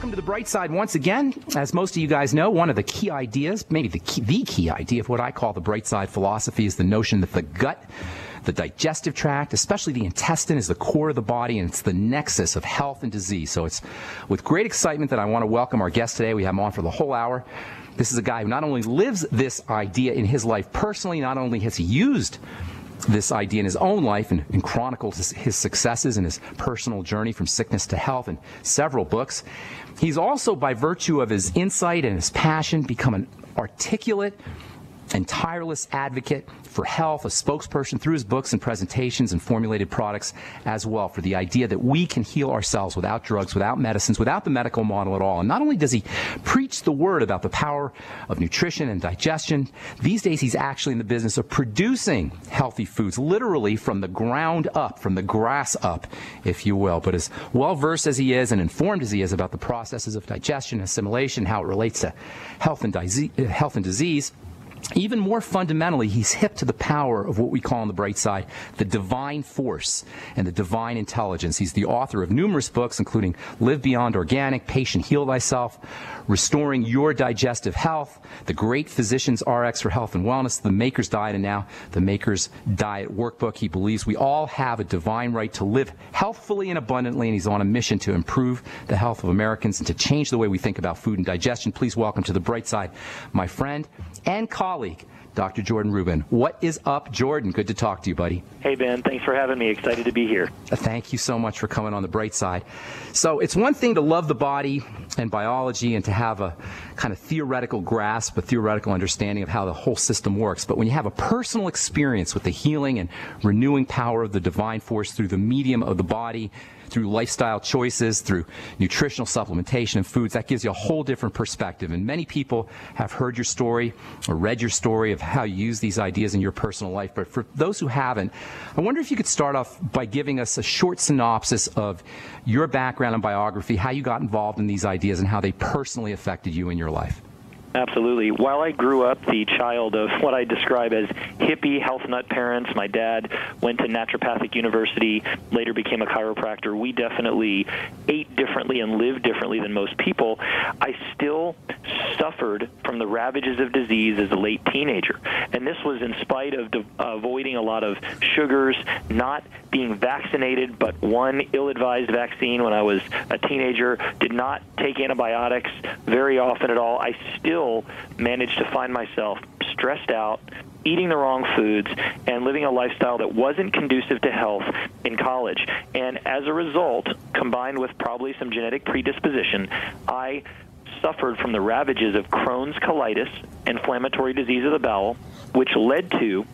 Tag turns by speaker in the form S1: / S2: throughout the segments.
S1: Welcome to the Bright Side once again. As most of you guys know, one of the key ideas, maybe the key idea of what I call the Bright Side philosophy is the notion that the gut, the digestive tract, especially the intestine, is the core of the body, and it's the nexus of health and disease. So it's with great excitement that I want to welcome our guest today. We have him on for the whole hour. This is a guy who not only lives this idea in his life personally, not only has he used this idea in his own life and chronicled his successes and his personal journey from sickness to health in several books. He's also, by virtue of his insight and his passion, become an articulate and tireless advocate for health, a spokesperson through his books and presentations and formulated products as well, for the idea that we can heal ourselves without drugs, without medicines, without the medical model at all. And not only does he preach the word about the power of nutrition and digestion, these days he's actually in the business of producing healthy foods, literally from the ground up, from the grass up, if you will. But as well-versed as he is and informed as he is about the processes of digestion, assimilation, how it relates to health and disease, even more fundamentally, he's hip to the power of what we call on the bright side the divine force and the divine intelligence. He's the author of numerous books, including Live Beyond Organic, Patient Heal Thyself, Restoring Your Digestive Health, The Great Physician's RX for Health and Wellness, The Maker's Diet, and now The Maker's Diet Workbook. He believes we all have a divine right to live healthfully and abundantly, and he's on a mission to improve the health of Americans and to change the way we think about food and digestion. Please welcome to the bright side my friend and colleague, Dr. Jordan Rubin. What is up, Jordan? Good to talk to you, buddy.
S2: Hey, Ben. Thanks for having me. Excited to be here.
S1: Thank you so much for coming on the bright side. So it's one thing to love the body and biology and to have a kind of theoretical grasp, a theoretical understanding of how the whole system works. But when you have a personal experience with the healing and renewing power of the divine force through the medium of the body, through lifestyle choices, through nutritional supplementation and foods, that gives you a whole different perspective. And many people have heard your story or read your story of how you use these ideas in your personal life. But for those who haven't, I wonder if you could start off by giving us a short synopsis of your background and biography, how you got involved in these ideas and how they personally affected you in your life.
S2: Absolutely. While I grew up the child of what I describe as hippie health nut parents, my dad went to naturopathic university, later became a chiropractor. We definitely ate differently and lived differently than most people. I still suffered from the ravages of disease as a late teenager. And this was in spite of avoiding a lot of sugars, not being vaccinated, but one ill-advised vaccine when I was a teenager, did not take antibiotics very often at all. I still managed to find myself stressed out, eating the wrong foods, and living a lifestyle that wasn't conducive to health in college. And as a result, combined with probably some genetic predisposition, I suffered from the ravages of Crohn's colitis, inflammatory disease of the bowel, which led to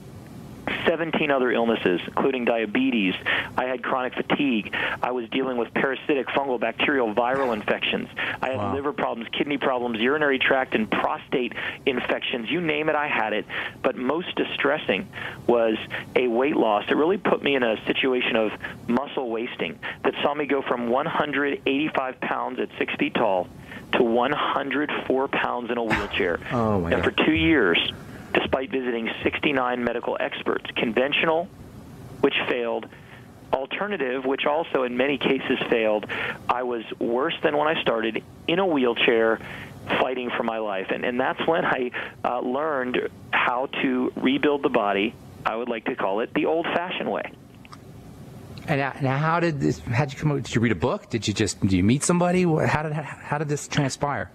S2: 17 other illnesses, including diabetes. I had chronic fatigue. I was dealing with parasitic, fungal, bacterial, viral infections. I had liver problems, kidney problems, urinary tract and prostate infections. You name it, I had it. But most distressing was a weight loss. It really put me in a situation of muscle wasting that saw me go from 185 pounds at 6 feet tall to 104 pounds in a wheelchair.
S1: Oh, my God.
S2: And for 2 years, despite visiting 69 medical experts, conventional, which failed, alternative, which also in many cases failed, I was worse than when I started, in a wheelchair, fighting for my life. And that's when I learned how to rebuild the body, I would like to call it, the old-fashioned way.
S1: And how'd you come up? Did you read a book? Did you meet somebody? How did this transpire?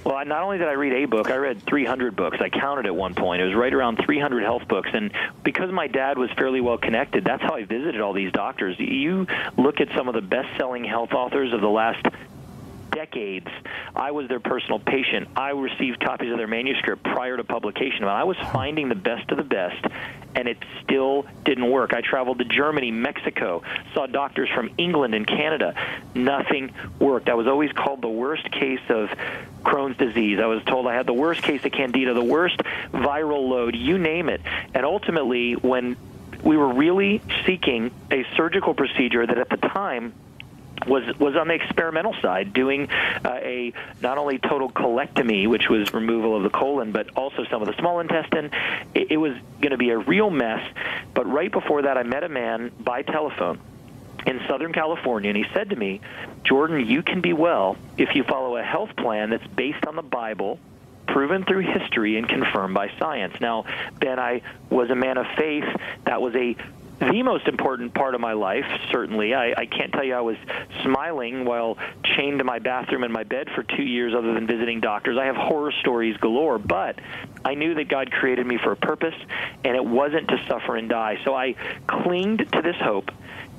S2: Well, not only did I read a book, I read 300 books. I counted at one point. It was right around 300 health books. And because my dad was fairly well connected, that's how I visited all these doctors. You look at some of the best-selling health authors of the last decades. I was their personal patient. I received copies of their manuscript prior to publication. I was finding the best of the best, and it still didn't work. I traveled to Germany, Mexico, saw doctors from England and Canada. Nothing worked. I was always called the worst case of Crohn's disease. I was told I had the worst case of Candida, the worst viral load, you name it. And ultimately, when we were really seeking a surgical procedure that at the time was on the experimental side, doing a not only total colectomy, which was removal of the colon, but also some of the small intestine. It was going to be a real mess. But right before that, I met a man by telephone in Southern California, and he said to me, Jordan, you can be well if you follow a health plan that's based on the Bible, proven through history, and confirmed by science. Now, Ben, I was a man of faith. That was the most important part of my life, certainly. I can't tell you I was smiling while chained to my bathroom and my bed for 2 years other than visiting doctors. I have horror stories galore, but I knew that God created me for a purpose, and it wasn't to suffer and die. So I clinged to this hope,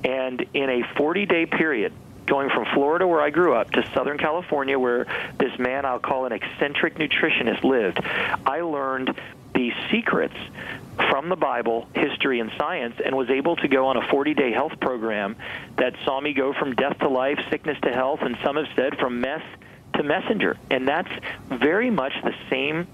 S2: and in a 40-day period, going from Florida, where I grew up, to Southern California, where this man I'll call an eccentric nutritionist lived, I learned the secrets from the Bible, history, and science, and was able to go on a 40-day health program that saw me go from death to life, sickness to health, and some have said from mess to messenger. And that's very much the same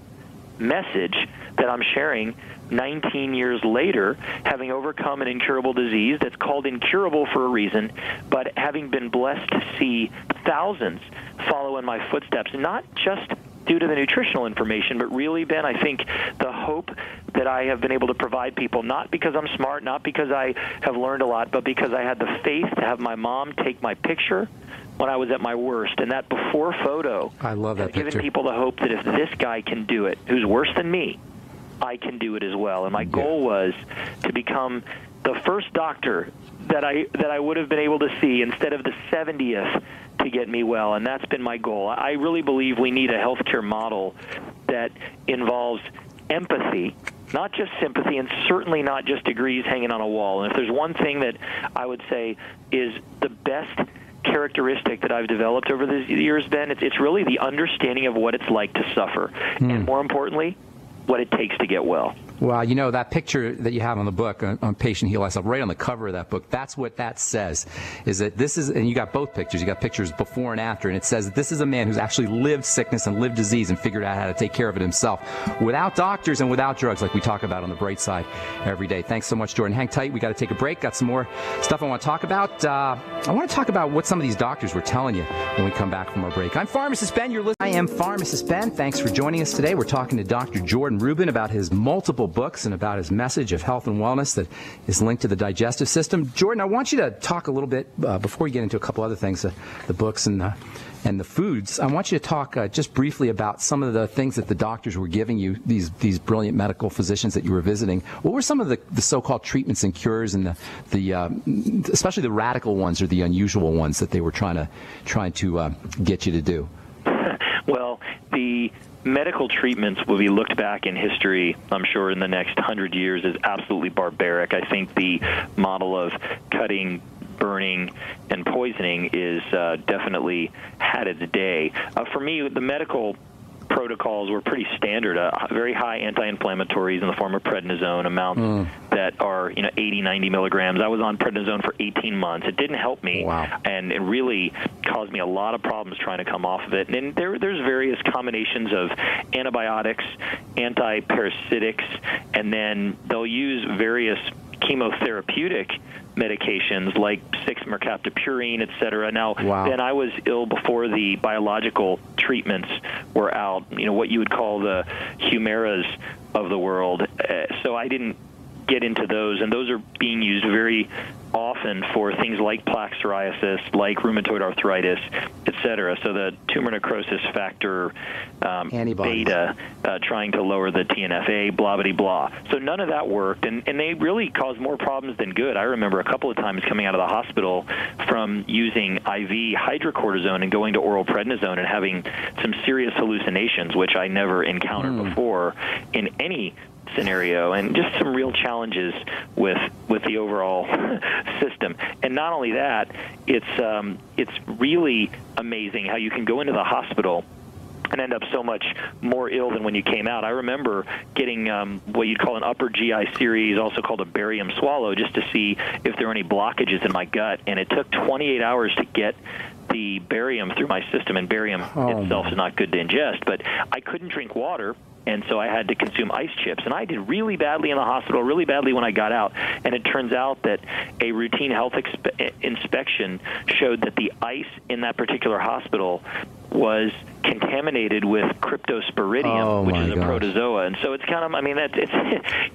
S2: message that I'm sharing 19 years later, having overcome an incurable disease that's called incurable for a reason, but having been blessed to see thousands follow in my footsteps, not just due to the nutritional information, but really, Ben, I think the hope that I have been able to provide people, not because I'm smart, not because I have learned a lot, but because I had the faith to have my mom take my picture when I was at my worst. And that before photo,
S1: I love that
S2: has given people the hope that if this guy can do it, who's worse than me, I can do it as well. And my goal was to become the first doctor that I would have been able to see instead of the 70th to get me well, and that's been my goal. I really believe we need a healthcare model that involves empathy, not just sympathy, and certainly not just degrees hanging on a wall. And if there's one thing that I would say is the best characteristic that I've developed over the years, Ben, it's really the understanding of what it's like to suffer, and more importantly, what it takes to get well.
S1: Well, you know, that picture that you have on the book, on Patient Heal Thyself, right on the cover of that book, that's what that says, is that this is, and you got both pictures, you got pictures before and after, and it says that this is a man who's actually lived sickness and lived disease and figured out how to take care of it himself without doctors and without drugs, like we talk about on The Bright Side every day. Thanks so much, Jordan. Hang tight. We got to take a break. Got some more stuff I want to talk about. I want to talk about what some of these doctors were telling you when we come back from our break. I'm Pharmacist Ben. You're listening. I am Pharmacist Ben. Thanks for joining us today. We're talking to Dr. Jordan Rubin about his multiple books and about his message of health and wellness that is linked to the digestive system. Jordan, I want you to talk a little bit, before we get into a couple other things, the books and the foods, I want you to talk just briefly about some of the things that the doctors were giving you, these brilliant medical physicians that you were visiting. What were some of the so-called treatments and cures, and the especially the radical ones or the unusual ones that they were trying to get you to do?
S2: Well, the medical treatments will be looked back in history, I'm sure, in the next 100 years as absolutely barbaric. I think the model of cutting, burning, and poisoning is definitely had its day. For me, the medical protocols were pretty standard. Very high anti-inflammatories in the form of prednisone, amounts that are 80, 90 milligrams. I was on prednisone for 18 months. It didn't help me, and it really caused me a lot of problems trying to come off of it. And there's various combinations of antibiotics, antiparasitics, and then they'll use various chemotherapeutic medications like 6-mercaptopurine, et cetera. Now, then I was ill before the biological treatments were out, what you would call the Humiras of the world. So I didn't get into those, and those are being used very often for things like plaque psoriasis, like rheumatoid arthritis, et cetera. So the tumor necrosis factor, beta, trying to lower the TNFA, blah, blah, blah. So none of that worked, and they really caused more problems than good. I remember a couple of times coming out of the hospital from using IV hydrocortisone and going to oral prednisone and having some serious hallucinations, which I never encountered before in any scenario, and just some real challenges with the overall system. And not only that, it's really amazing how you can go into the hospital and end up so much more ill than when you came out. I remember getting what you'd call an upper GI series, also called a barium swallow, just to see if there were any blockages in my gut. And it took 28 hours to get the barium through my system, and barium itself is not good to ingest. But I couldn't drink water, and so I had to consume ice chips. And I did really badly in the hospital, really badly when I got out. And it turns out that a routine health inspection showed that the ice in that particular hospital was contaminated with cryptosporidium, which is a protozoa. And so it's kind of,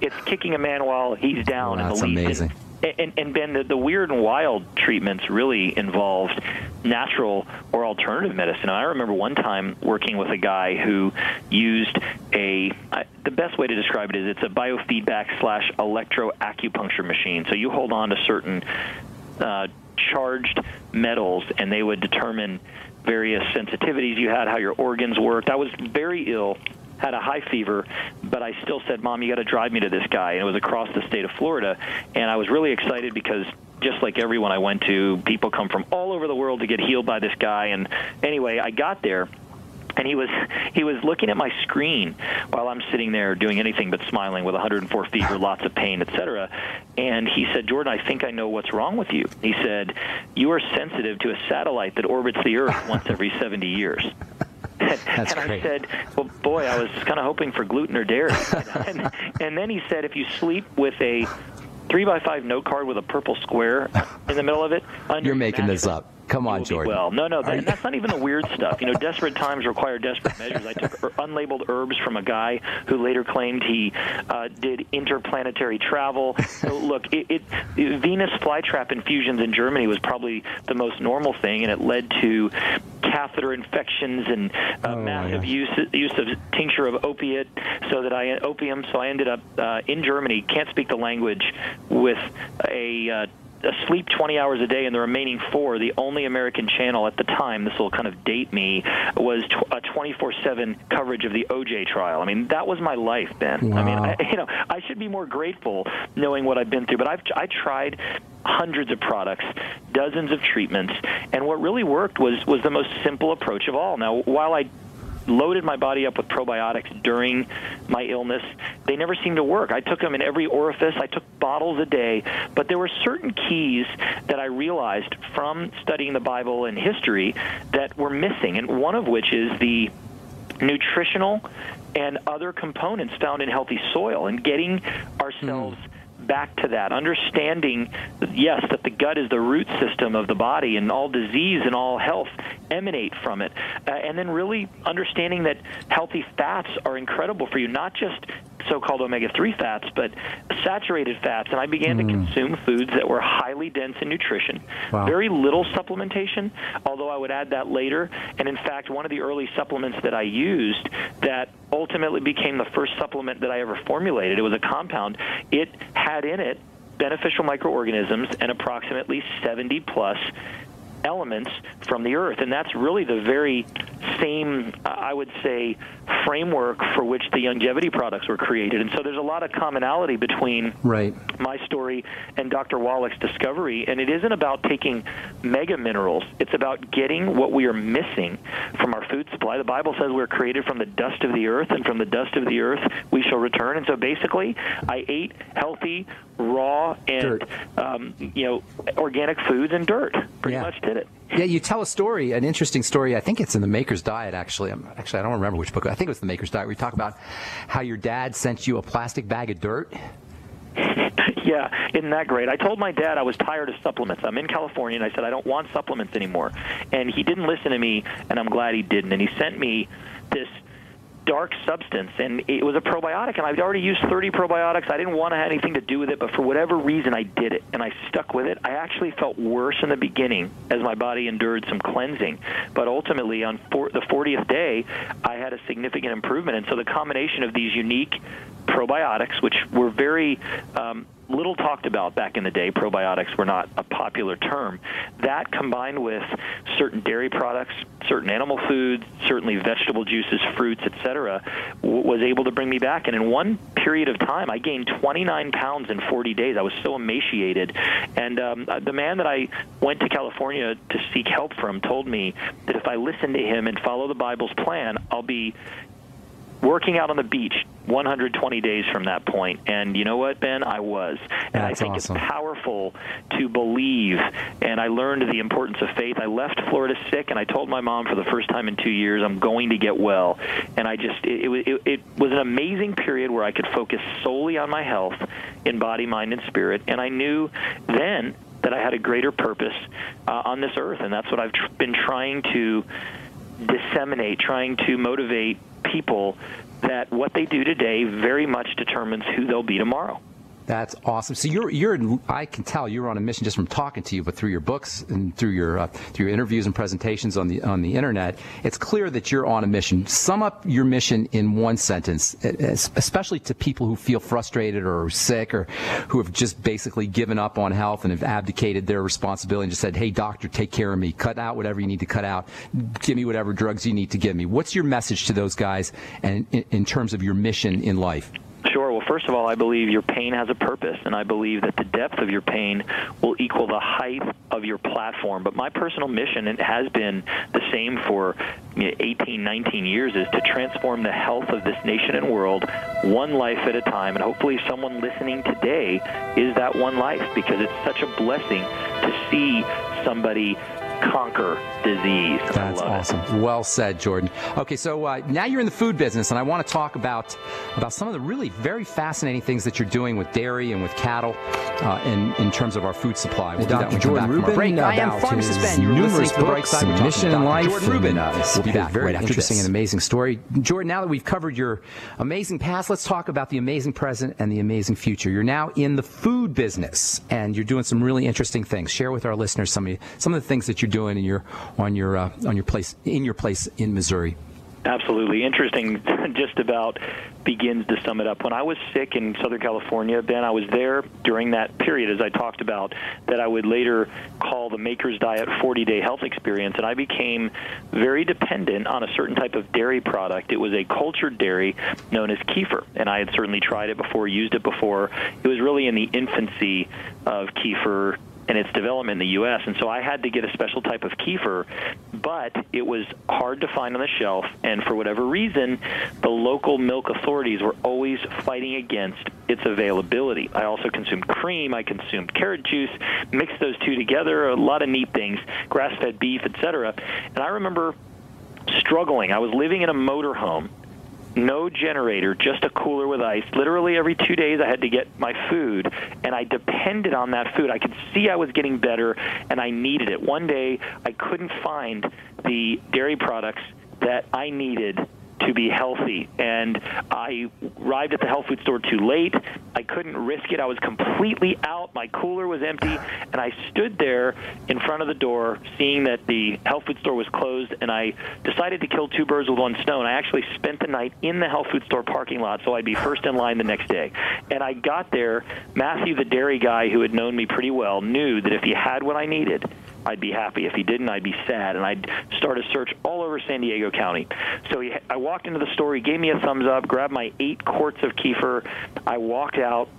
S2: it's kicking a man while he's down in the least.
S1: That's amazing.
S2: And Ben, the weird and wild treatments really involved natural or alternative medicine. I remember one time working with a guy who used the best way to describe it is it's a biofeedback / electroacupuncture machine. So you hold on to certain charged metals, and they would determine various sensitivities you had, how your organs worked. I was very ill, had a high fever, but I still said, Mom, you got to drive me to this guy. And it was across the state of Florida. And I was really excited because just like everyone I went to, people come from all over the world to get healed by this guy. And anyway, I got there, and he was looking at my screen while I'm sitting there doing anything but smiling with 104 fever, lots of pain, etc. And he said, Jordan, I think I know what's wrong with you. He said, you are sensitive to a satellite that orbits the Earth once every 70 years.
S1: That's
S2: and
S1: great.
S2: I said, well, boy, I was kind of hoping for gluten or dairy. And then he said, if you sleep with a 3x5 note card with a purple square in the middle of it,
S1: you're making this up. Come on, Jordan.
S2: Well, no, that's not even the weird stuff. You know, desperate times require desperate measures. I took unlabeled herbs from a guy who later claimed he did interplanetary travel. So look, venous flytrap infusions in Germany was probably the most normal thing, and it led to catheter infections and massive use of tincture of opium. So I ended up in Germany, can't speak the language, with sleep 20 hours a day, and the remaining 4, the only American channel at the time, this will kind of date me, was a 24/7 coverage of the OJ trial. I mean, that was my life, Ben.
S1: Wow.
S2: I mean, I should be more grateful knowing what I've been through, but I tried hundreds of products, dozens of treatments, and what really worked was the most simple approach of all. Now, while I loaded my body up with probiotics during my illness, they never seemed to work. I took them in every orifice. I took bottles a day, but there were certain keys that I realized from studying the Bible and history that were missing, and one of which is the nutritional and other components found in healthy soil, and getting ourselves back to that, understanding, yes, that the gut is the root system of the body, and all disease and all health emanate from it. And then really understanding that healthy fats are incredible for you, not just so-called omega-3 fats, but saturated fats. And I began to consume foods that were highly dense in nutrition.
S1: Wow.
S2: Very little supplementation, although I would add that later. And in fact, one of the early supplements that I used that ultimately became the first supplement that I ever formulated, it was a compound. It had in it beneficial microorganisms and approximately 70-plus elements from the earth. And that's really the very same, I would say, framework for which the Youngevity products were created. And so there's a lot of commonality between my story and Dr. Wallach's discovery. And it isn't about taking mega minerals. It's about getting what we are missing from our food supply. The Bible says we're created from the dust of the earth, and from the dust of the earth we shall return. And so basically, I ate healthy, raw, and organic foods and dirt. Pretty much did it.
S1: Yeah, you tell a story, an interesting story. I think it's in the Maker's Diet, actually. I don't remember which book. I think it was the Maker's Diet, where you talk about how your dad sent you a plastic bag of dirt.
S2: Yeah, isn't that great? I told my dad I was tired of supplements. I'm in California, and I said I don't want supplements anymore. And he didn't listen to me, and I'm glad he didn't. And he sent me this dark substance, and it was a probiotic, and I'd already used 30 probiotics. I didn't want to have anything to do with it, but for whatever reason, I did it, and I stuck with it. I actually felt worse in the beginning as my body endured some cleansing, but ultimately on the 40th day, I had a significant improvement. And so the combination of these unique probiotics, which were very little talked about back in the day, probiotics were not a popular term, that combined with certain dairy products, certain animal foods, certainly vegetable juices, fruits, etc., was able to bring me back. And in one period of time, I gained 29 pounds in 40 days. I was so emaciated. And the man that I went to California to seek help from told me that if I listen to him and follow the Bible's plan, I'll be working out on the beach 120 days from that point. And you know what, Ben? I was. And I think
S1: awesome.
S2: It's powerful to believe. And I learned the importance of faith. I left Florida sick, and I told my mom for the first time in 2 years, I'm going to get well. And it was an amazing period where I could focus solely on my health in body, mind, and spirit. And I knew then that I had a greater purpose on this earth. And that's what I've been trying to disseminate, trying to motivate people, that what they do today very much determines who they'll be tomorrow.
S1: That's awesome. So I can tell you're on a mission just from talking to you, but through your books and through your interviews and presentations on the internet, it's clear that you're on a mission. Sum up your mission in one sentence, especially to people who feel frustrated or sick or who have just basically given up on health and have abdicated their responsibility and just said, hey, doctor, take care of me. Cut out whatever you need to cut out. Give me whatever drugs you need to give me. What's your message to those guys and in terms of your mission in life?
S2: Sure. Well, first of all, I believe your pain has a purpose, and I believe that the depth of your pain will equal the height of your platform. But my personal mission, and it has been the same for 18, 19 years, is to transform the health of this nation and world one life at a time. And hopefully someone listening today is that one life, because it's such a blessing to see somebody conquer disease.
S1: That's awesome.
S2: It.
S1: Well said, Jordan. Okay, so now you're in the food business, and I want to talk about some of the really very fascinating things that you're doing with dairy and with cattle in terms of our food supply. We'll do that when we come back from our break. I am Pharmacist Ben. You're listening to The Bright Side. We're talking to Dr. Jordan Rubin. We'll be back right after this. An amazing story. Jordan, now that we've covered your amazing past, let's talk about the amazing present and the amazing future. You're now in the food business, and you're doing some really interesting things. Share with our listeners some of the things that you're doing on your place in Missouri.
S2: Absolutely. Interesting just about begins to sum it up. When I was sick in Southern California, Ben, I was there during that period, as I talked about, that I would later call the Maker's Diet 40-day health experience, and I became very dependent on a certain type of dairy product. It was a cultured dairy known as kefir, and I had certainly tried it before, used it before. It was really in the infancy of kefir and its development in the U.S., and so I had to get a special type of kefir, but it was hard to find on the shelf, and for whatever reason, the local milk authorities were always fighting against its availability. I also consumed cream, I consumed carrot juice, mixed those two together, a lot of neat things, grass-fed beef, etc., and I remember struggling. I was living in a motorhome, no generator, just a cooler with ice. Literally every 2 days I had to get my food, and I depended on that food. I could see I was getting better, and I needed it. One day I couldn't find the dairy products that I needed to be healthy, and I arrived at the health food store too late. I couldn't risk it. I was completely out. My cooler was empty, and I stood there in front of the door seeing that the health food store was closed, and I decided to kill two birds with one stone. I actually spent the night in the health food store parking lot so I'd be first in line the next day. And I got there. Matthew, the dairy guy who had known me pretty well, knew that if he had what I needed, I'd be happy. If he didn't, I'd be sad, and I'd start a search all over San Diego County. So I walked into the store. He gave me a thumbs up, grabbed my 8 quarts of kefir. I walked out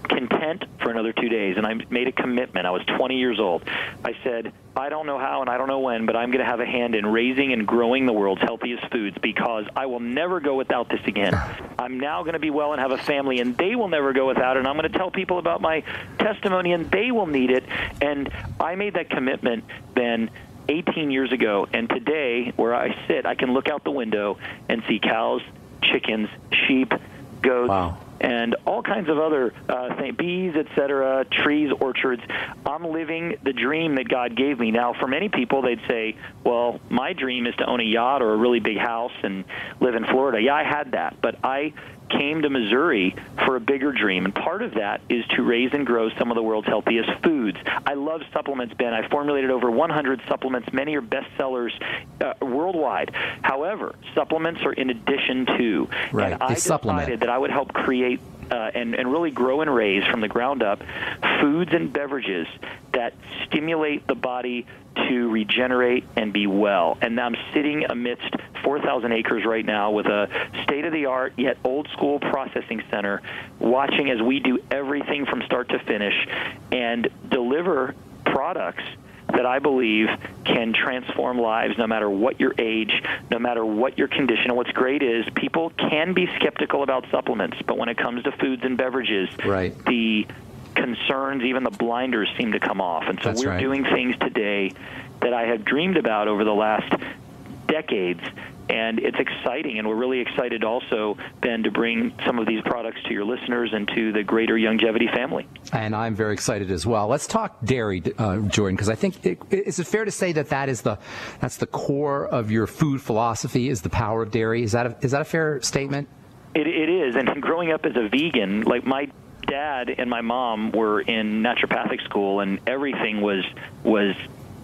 S2: content for another 2 days, and I made a commitment. I was 20 years old. I said, I don't know how and I don't know when, but I'm going to have a hand in raising and growing the world's healthiest foods, because I will never go without this again. I'm now going to be well and have a family, and they will never go without it. And I'm going to tell people about my testimony, and they will need it. And I made that commitment then 18 years ago, and today, where I sit, I can look out the window and see cows, chickens, sheep, goats, wow, and all kinds of other things, bees, etc., trees, orchards. I'm living the dream that God gave me. Now, for many people, they'd say, well, my dream is to own a yacht or a really big house and live in Florida. Yeah, I had that, but I came to Missouri for a bigger dream, and part of that is to raise and grow some of the world's healthiest foods. I love supplements, Ben. I formulated over 100 supplements. Many are bestsellers worldwide. However, supplements are in addition to.
S1: Right.
S2: And I decided that I would help create and really grow and raise from the ground up foods and beverages that stimulate the body to regenerate and be well. And I'm sitting amidst 4,000 acres right now with a state-of-the-art yet old-school processing center, watching as we do everything from start to finish and deliver products that I believe can transform lives no matter what your age, no matter what your condition. And what's great is people can be skeptical about supplements, but when it comes to foods and beverages,
S1: right,
S2: the concerns, even the blinders seem to come off. And so
S1: That's
S2: we're
S1: right.
S2: doing things today that I have dreamed about over the last decades, and it's exciting, and we're really excited also, Ben, to bring some of these products to your listeners and to the greater Youngevity family.
S1: And I'm very excited as well. Let's talk dairy, Jordan, because I think is it fair to say that that's the core of your food philosophy, is the power of dairy? Is that a fair statement?
S2: It is, and growing up as a vegan, like my dad and my mom were in naturopathic school, and everything was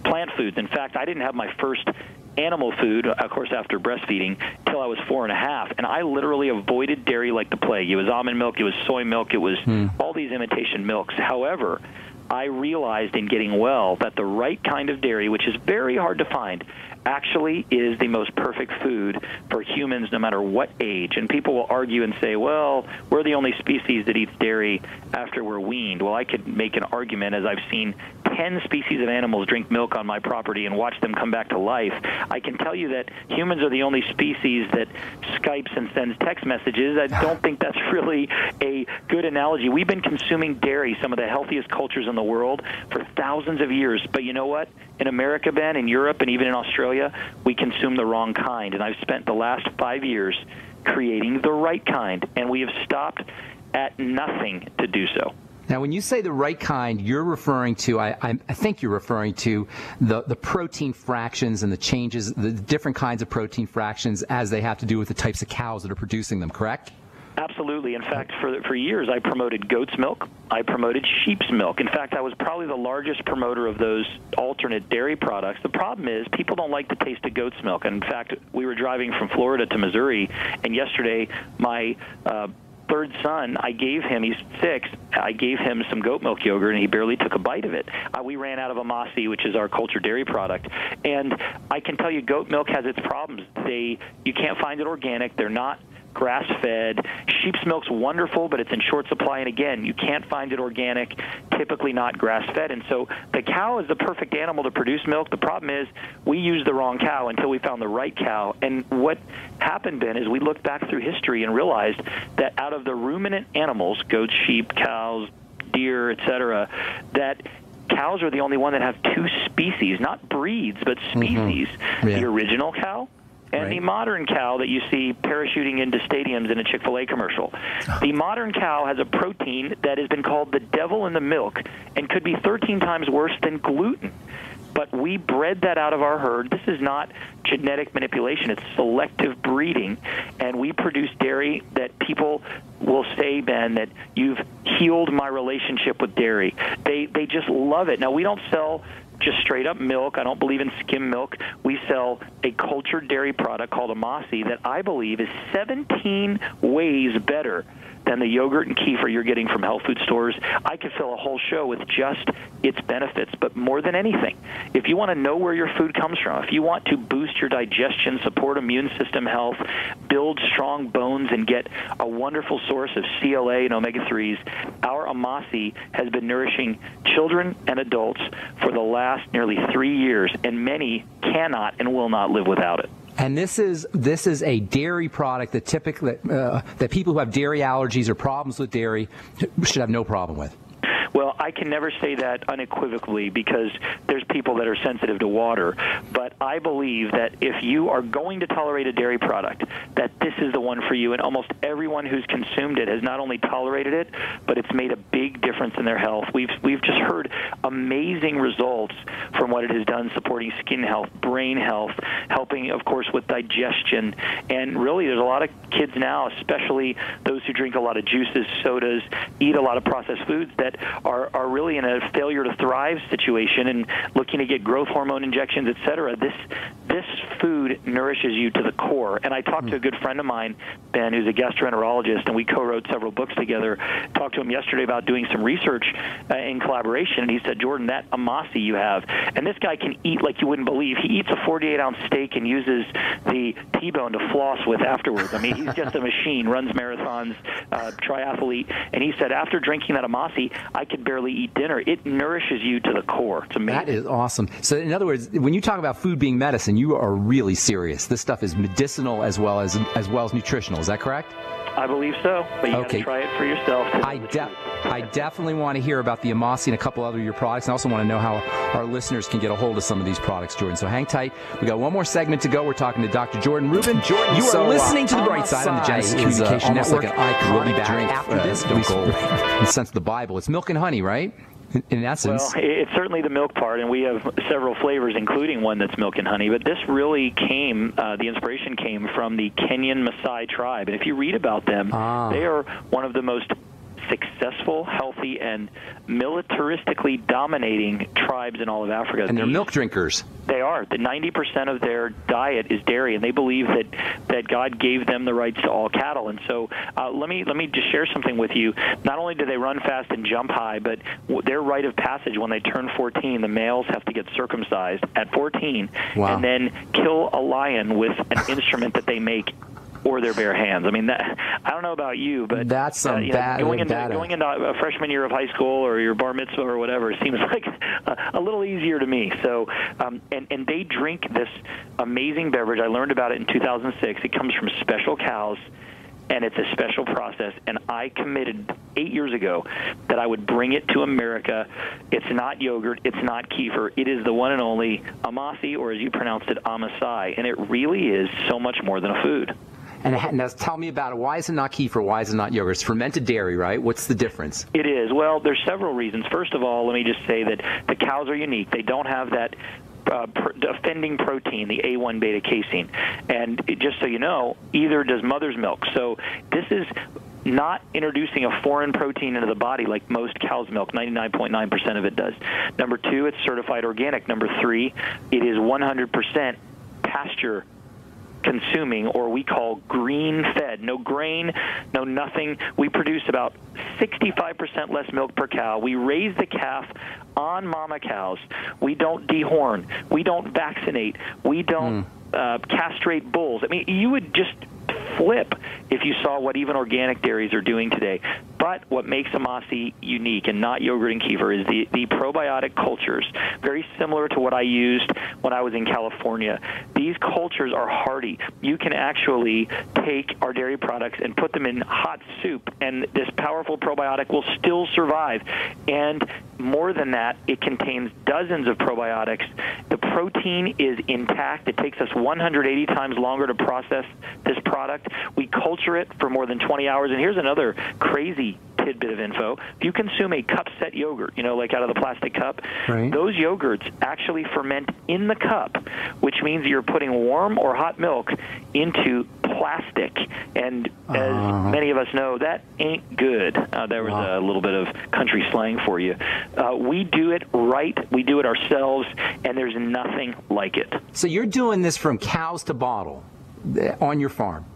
S2: plant foods. In fact, I didn't have my first animal food, of course, after breastfeeding, till I was 4.5, and I literally avoided dairy like the plague. It was almond milk, it was soy milk, it was all these imitation milks. However, I realized in getting well that the right kind of dairy, which is very hard to find, actually is the most perfect food for humans no matter what age. And people will argue and say, well, we're the only species that eats dairy after we're weaned. Well, I could make an argument, as I've seen 10 species of animals drink milk on my property and watch them come back to life. I can tell you that humans are the only species that Skypes and sends text messages. I don't think that's really a good analogy. We've been consuming dairy, some of the healthiest cultures in the world, for thousands of years. But you know what? In America, Ben, in Europe, and even in Australia, we consume the wrong kind. And I've spent the last 5 years creating the right kind, and we have stopped at nothing to do so.
S1: Now, when you say the right kind, you're referring to, I think you're referring to the protein fractions and the changes, the different kinds of protein fractions as they have to do with the types of cows that are producing them, correct?
S2: Absolutely. In fact, for years, I promoted goat's milk. I promoted sheep's milk. In fact, I was probably the largest promoter of those alternate dairy products. The problem is people don't like the taste of goat's milk. And in fact, we were driving from Florida to Missouri, and yesterday my third son, I gave him, he's 6, I gave him some goat milk yogurt, and he barely took a bite of it. We ran out of Amasi, which is our cultured dairy product. And I can tell you goat milk has its problems. You can't find it organic. They're not grass-fed. Sheep's milk's wonderful, but it's in short supply, and again, you can't find it organic, typically not grass-fed. And so the cow is the perfect animal to produce milk. The problem is we used the wrong cow until we found the right cow. And what happened, Ben, is we looked back through history and realized that out of the ruminant animals, goats, sheep, cows, deer, etc., that cows are the only one that have 2 species, not breeds, but species. Yeah. The original cow and the modern cow that you see parachuting into stadiums in a Chick-fil-A commercial. The modern cow has a protein that has been called the devil in the milk and could be 13 times worse than gluten. But we bred that out of our herd. This is not genetic manipulation. It's selective breeding. And we produce dairy that people will say, Ben, that you've healed my relationship with dairy. They just love it. Now, we don't sell just straight up milk. I don't believe in skim milk. We sell a cultured dairy product called Amasi that I believe is 17 ways better than the yogurt and kefir you're getting from health food stores. I could fill a whole show with just its benefits, but more than anything, if you want to know where your food comes from, if you want to boost your digestion, support immune system health, build strong bones, and get a wonderful source of CLA and omega-3s, our Amasi has been nourishing children and adults for the last nearly 3 years, and many cannot and will not live without it.
S1: And this is a dairy product that typically that people who have dairy allergies or problems with dairy should have no problem with.
S2: Well, I can never say that unequivocally because there's people that are sensitive to water. But I believe that if you are going to tolerate a dairy product, that this is the one for you. And almost everyone who's consumed it has not only tolerated it, but it's made a big difference in their health. We've just heard amazing results from what it has done supporting skin health, brain health, helping, of course, with digestion. And really, there's a lot of kids now, especially those who drink a lot of juices, sodas, eat a lot of processed foods, that are really in a failure to thrive situation and looking to get growth hormone injections, et cetera. This food nourishes you to the core. And I talked to a good friend of mine, Ben, who's a gastroenterologist, and we co-wrote several books together. Talked to him yesterday about doing some research in collaboration, and he said, Jordan, that Amasi you have, and this guy can eat like you wouldn't believe. He eats a 48-ounce steak and uses the T-bone to floss with afterwards. I mean, he's just a machine, runs marathons, triathlete, and he said, after drinking that Amasi, I could barely eat dinner. It nourishes you to the core. It's amazing.
S1: That is awesome. So in other words, when you talk about food being medicine, you are really serious. This stuff is medicinal as well as nutritional. Is that correct?
S2: I believe so, but you got to try it for yourself.
S1: I definitely want to hear about the Amasi and a couple other of your products. And I also want to know how our listeners can get a hold of some of these products, Jordan. So hang tight. We got one more segment to go. We're talking to Dr. Jordan Rubin. Jordan, you are listening to The Bright Side on the Genesis Communication Network. Like an iconic we'll be back drink after this.
S2: Don't go away.
S1: In the sense of the Bible, it's milk and honey, right? In essence.
S2: Well, it's certainly the milk part, and we have several flavors, including one that's milk and honey. But this really came, the inspiration came from the Kenyan Maasai tribe. And if you read about them, they are one of the most successful, healthy, and militaristically dominating tribes in all of Africa.
S1: And they're milk drinkers.
S2: They are. The 90% of their diet is dairy, and they believe that God gave them the rights to all cattle. And so let me just share something with you. Not only do they run fast and jump high, but their rite of passage, when they turn 14, the males have to get circumcised at 14 and then kill a lion with an instrument that they make or their bare hands. I mean, I don't know about you, but
S1: that's some bad.
S2: Going into a freshman year of high school or your bar mitzvah or whatever seems like a little easier to me. So, and they drink this amazing beverage. I learned about it in 2006. It comes from special cows, and it's a special process. And I committed 8 years ago that I would bring it to America. It's not yogurt. It's not kefir. It is the one and only Amasi, or as you pronounced it, Amasai. And it really is so much more than a food.
S1: And now tell me about it. Why is it not kefir? Why is it not yogurt? It's fermented dairy, right? What's the difference?
S2: It is. Well, there's several reasons. First of all, let me just say that the cows are unique. They don't have that offending protein, the A1 beta casein. And just so you know, either does mother's milk. So this is not introducing a foreign protein into the body like most cow's milk. 99.9% of it does. Number two, it's certified organic. Number three, it is 100% pasture consuming, or we call green fed. No grain, no nothing. We produce about 65% less milk per cow. We raise the calf on mama cows. We don't dehorn. We don't vaccinate. We don't castrate bulls. I mean, you would just flip if you saw what even organic dairies are doing today. But what makes Amasi unique and not yogurt and kefir is the probiotic cultures, very similar to what I used when I was in California. These cultures are hardy. You can actually take our dairy products and put them in hot soup, and this powerful probiotic will still survive. And more than that, it contains dozens of probiotics. The protein is intact. It takes us 180 times longer to process this product. We culture it for more than 20 hours. And here's another crazy tidbit of info. If you consume a cup set yogurt, like out of the plastic cup, those yogurts actually ferment in the cup, which means you're putting warm or hot milk into plastic. And as many of us know, that ain't good. There was a little bit of country slang for you. We do it right. We do it ourselves, and there's nothing like it.
S1: So you're doing this from cows to bottle on your farm?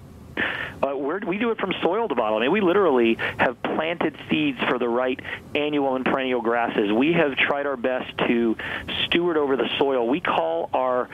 S2: We do it from soil to bottle. I mean, we literally have planted seeds for the right annual and perennial grasses. We have tried our best to steward over the soil. We call our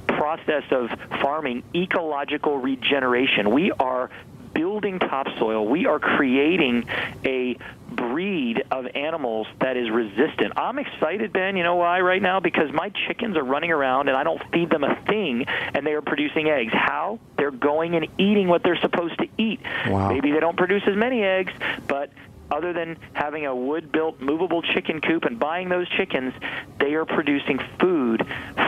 S2: process of farming ecological regeneration. We are building topsoil. We are creating a breed of animals that is resistant. I'm excited, Ben. You know why right now? Because my chickens are running around and I don't feed them a thing, and they are producing eggs. How? They're going and eating what they're supposed to eat.
S1: Wow.
S2: Maybe they don't produce as many eggs, but other than having a wood-built movable chicken coop and buying those chickens, they are producing food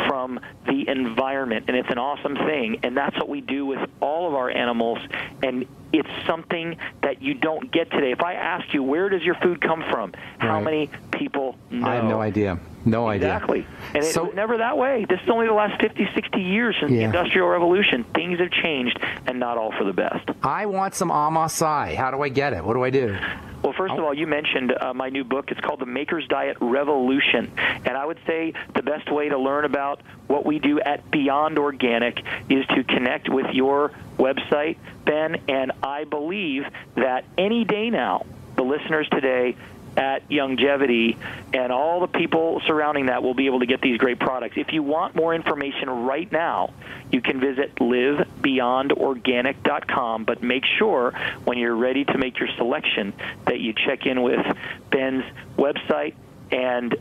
S2: from the environment, and it's an awesome thing. And that's what we do with all of our animals, and it's something that you don't get today. If I asked you, where does your food come from? How many people know?
S1: I have no idea. No idea.
S2: Exactly. And it was never that way. This is only the last 50, 60 years since the Industrial Revolution. Things have changed, and not all for the best.
S1: I want some Amasai. How do I get it? What do I do?
S2: Well, first of all, you mentioned my new book. It's called The Maker's Diet Revolution. And I would say the best way to learn about what we do at Beyond Organic is to connect with your website, Ben. And I believe that any day now, the listeners today at Youngevity and all the people surrounding that will be able to get these great products. If you want more information right now, you can visit livebeyondorganic.com, but make sure when you're ready to make your selection that you check in with Ben's website and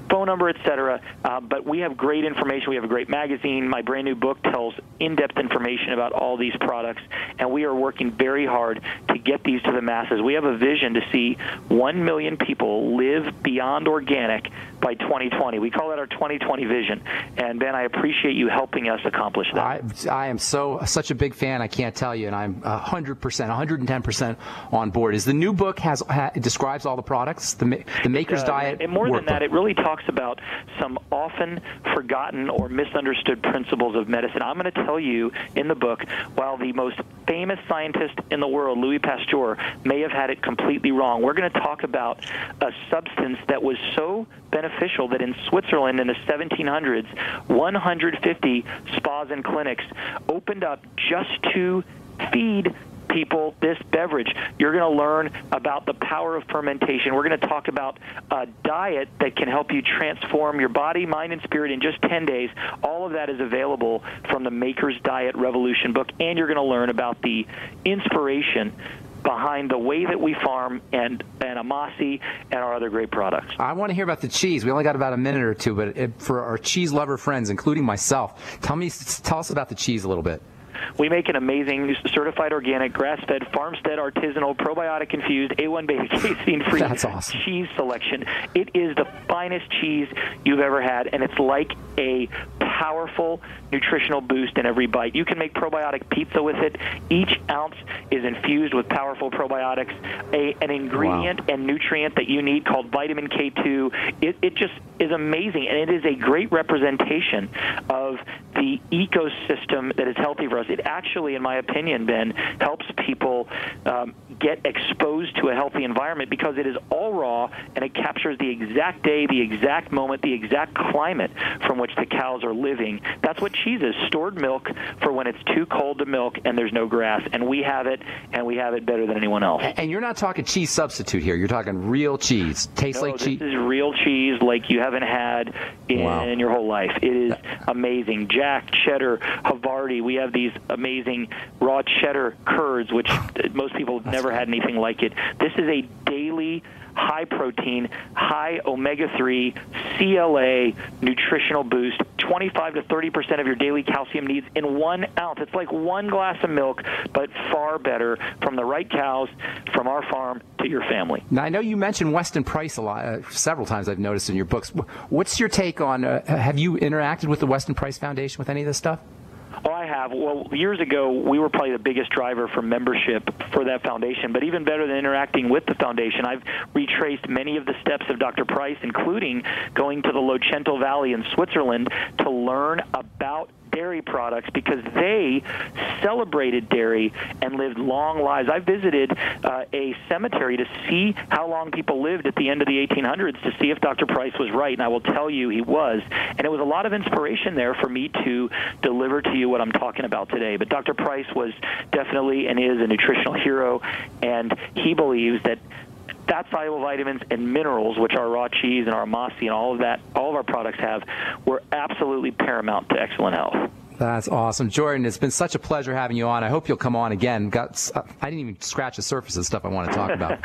S2: phone number, etc. But we have great information. We have a great magazine. My brand new book tells in-depth information about all these products, and we are working very hard to get these to the masses. We have a vision to see 1 million people live beyond organic by 2020. We call that our 2020 vision. And Ben, I appreciate you helping us accomplish that.
S1: I am such a big fan. I can't tell you, and I'm 100%, 110% on board. Is the new book describes all the products, the Maker's Diet
S2: and more
S1: workbook.
S2: Than that, it really talks talks about some often forgotten or misunderstood principles of medicine. I'm going to tell you in the book, while the most famous scientist in the world, Louis Pasteur, may have had it completely wrong, we're going to talk about a substance that was so beneficial that in Switzerland in the 1700s, 150 spas and clinics opened up just to feed people this beverage. You're going to learn about the power of fermentation. We're going to talk about a diet that can help you transform your body, mind, and spirit in just 10 days. All of that is available from the Maker's Diet Revolution book, and you're going to learn about the inspiration behind the way that we farm and Amasi and our other great products.
S1: I want to hear about the cheese. We only got about a minute or two, but for our cheese lover friends, including myself, tell us about the cheese a little bit.
S2: We make an amazing certified organic, grass-fed, farmstead, artisanal, probiotic-infused, A1 beta casein-free
S1: awesome.
S2: cheese selection. It is the finest cheese you've ever had, and it's like a powerful nutritional boost in every bite. You can make probiotic pizza with it. Each ounce is infused with powerful probiotics, an ingredient and nutrient that you need called vitamin K2. It just is amazing, and it is a great representation of the ecosystem that is healthy for us. It actually, in my opinion, Ben, helps people get exposed to a healthy environment because it is all raw and it captures the exact day, the exact moment, the exact climate from which the cows are living. That's what cheese is, stored milk for when it's too cold to milk and there's no grass. And we have it, and we have it better than anyone else.
S1: And you're not talking cheese substitute here. You're talking real cheese. Tastes like cheese.
S2: This is real cheese like you haven't had in your whole life. It is amazing. Jack, cheddar, Havarti. We have these amazing raw cheddar curds, which most people have never had anything like it. This is a daily high-protein, high omega-3, CLA nutritional boost, 25 to 30% of your daily calcium needs in 1 ounce. It's like one glass of milk, but far better from the right cows, from our farm to your family.
S1: Now, I know you mentioned Weston Price a lot, several times I've noticed in your books. What's your take on, have you interacted with the Weston Price Foundation with any of this stuff?
S2: Oh, I have. Well, years ago, we were probably the biggest driver for membership for that foundation. But even better than interacting with the foundation, I've retraced many of the steps of Dr. Price, including going to the Locento Valley in Switzerland to learn about dairy products because they celebrated dairy and lived long lives. I visited a cemetery to see how long people lived at the end of the 1800s to see if Dr. Price was right, and I will tell you he was. And it was a lot of inspiration there for me to deliver to you what I'm talking about today. But Dr. Price was definitely and is a nutritional hero, and he believes that fat-soluble vitamins and minerals, which our raw cheese and our Amasi and all of our products have, were absolutely paramount to excellent health.
S1: That's awesome. Jordan, it's been such a pleasure having you on. I hope you'll come on again. I didn't even scratch the surface of stuff I want to talk about.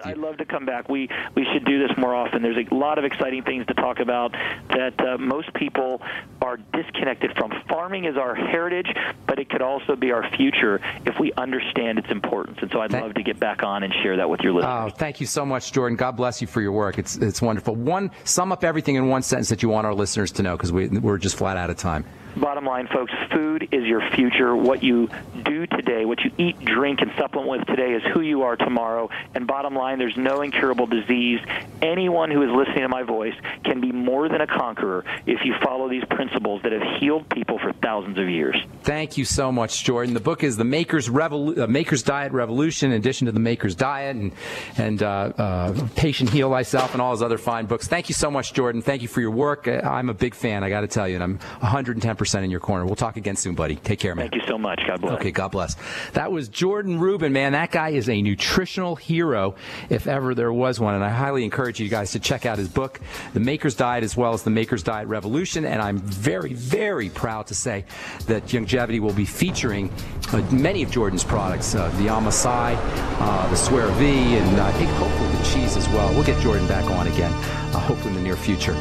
S2: I'd love to come back. We should do this more often. There's a lot of exciting things to talk about that most people are disconnected from. Farming is our heritage, but it could also be our future if we understand its importance. And so I'd love to get back on and share that with your listeners.
S1: Oh, thank you so much, Jordan. God bless you for your work. It's wonderful. Sum up everything in one sentence that you want our listeners to know, because we're just flat out of time.
S2: Bottom line, folks, food is your future. What you do today, what you eat, drink, and supplement with today is who you are tomorrow. And bottom line, there's no incurable disease. Anyone who is listening to my voice can be more than a conqueror if you follow these principles that have healed people for thousands of years.
S1: Thank you so much, Jordan. The book is The Maker's Diet Revolution, in addition to The Maker's Diet and Patient Heal Thyself and all his other fine books. Thank you so much, Jordan. Thank you for your work. I'm a big fan, I got to tell you, and I'm 110% in your corner. We'll talk again soon, buddy. Take care, man.
S2: Thank you so much. God bless.
S1: Okay, God bless. That was Jordan Rubin, man. That guy is a nutritional hero, if ever there was one, and I highly encourage you guys to check out his book, The Maker's Diet, as well as The Maker's Diet Revolution, and I'm very, very proud to say that Youngevity will be featuring many of Jordan's products, the Amasai, the Swear V, and I think hopefully the cheese as well. We'll get Jordan back on again, hopefully in the near future.